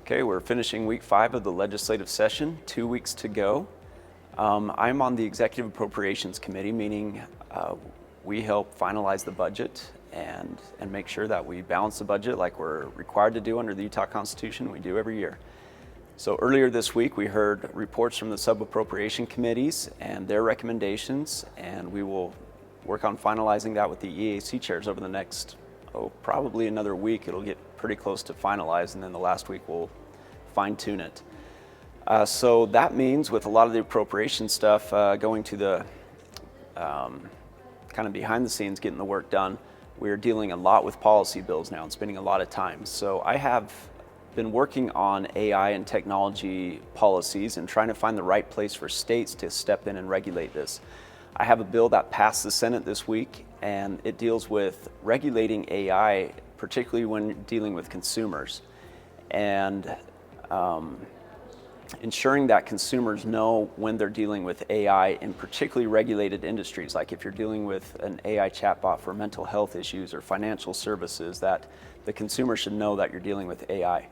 Okay, we're finishing week 5 of the legislative session, 2 weeks to go. I'm on the Executive Appropriations Committee, meaning we help finalize the budget and make sure that we balance the budget like we're required to do under the Utah Constitution. We do every year. So earlier this week, we heard reports from the sub-appropriation committees and their recommendations, and we will work on finalizing that with the EAC chairs over the next, probably another week. It'll get pretty close to finalized, and then the last week we'll fine-tune it. So that means with a lot of the appropriation stuff going to the kind of behind the scenes, getting the work done, we're dealing a lot with policy bills now and spending a lot of time. So I have been working on AI and technology policies and trying to find the right place for states to step in and regulate this. I have a bill that passed the Senate this week, and it deals with regulating AI, particularly when dealing with consumers, and ensuring that consumers know when they're dealing with AI in particularly regulated industries, like if you're dealing with an AI chatbot for mental health issues or financial services, that the consumer should know that you're dealing with AI.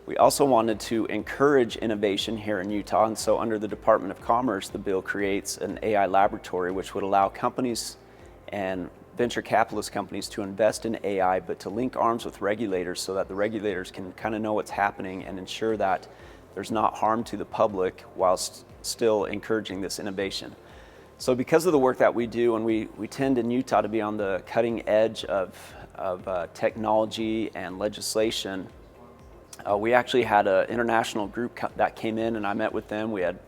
We also wanted to encourage innovation here in Utah, and so under the Department of Commerce, the bill creates an AI laboratory which would allow companies and venture capitalist companies to invest in AI, but to link arms with regulators so that the regulators can kind of know what's happening and ensure that there's not harm to the public whilst still encouraging this innovation. So because of the work that we do, and we tend in Utah to be on the cutting edge of technology and legislation, we actually had an international group that came in, and I met with them. We had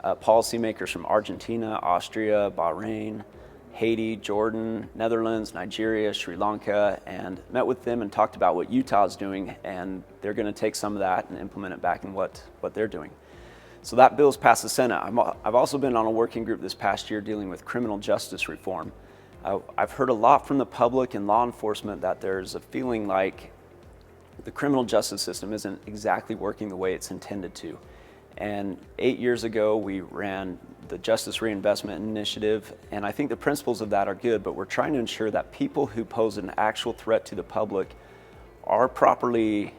policymakers from Argentina, Austria, Bahrain, Haiti, Jordan, Netherlands, Nigeria, Sri Lanka, and met with them and talked about what Utah is doing, and they're going to take some of that and implement it back in what they're doing. So that bill's passed the Senate. I've also been on a working group this past year dealing with criminal justice reform. I've heard a lot from the public and law enforcement that there's a feeling like the criminal justice system isn't exactly working the way it's intended to. And 8 years ago, we ran the Justice Reinvestment Initiative, and I think the principles of that are good, but we're trying to ensure that people who pose an actual threat to the public are properly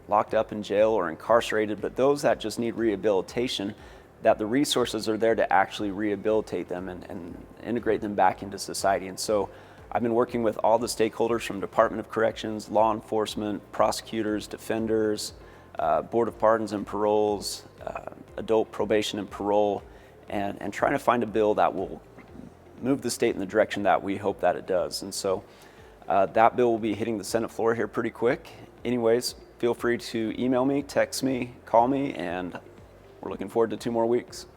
locked up in jail or incarcerated, but those that just need rehabilitation, that the resources are there to actually rehabilitate them and integrate them back into society. And so I've been working with all the stakeholders from Department of Corrections, law enforcement, prosecutors, defenders, Board of Pardons and Paroles, adult probation and parole, and trying to find a bill that will move the state in the direction that we hope that it does. And so that bill will be hitting the Senate floor here pretty quick. Anyways, feel free to email me, text me, call me, and we're looking forward to 2 more weeks.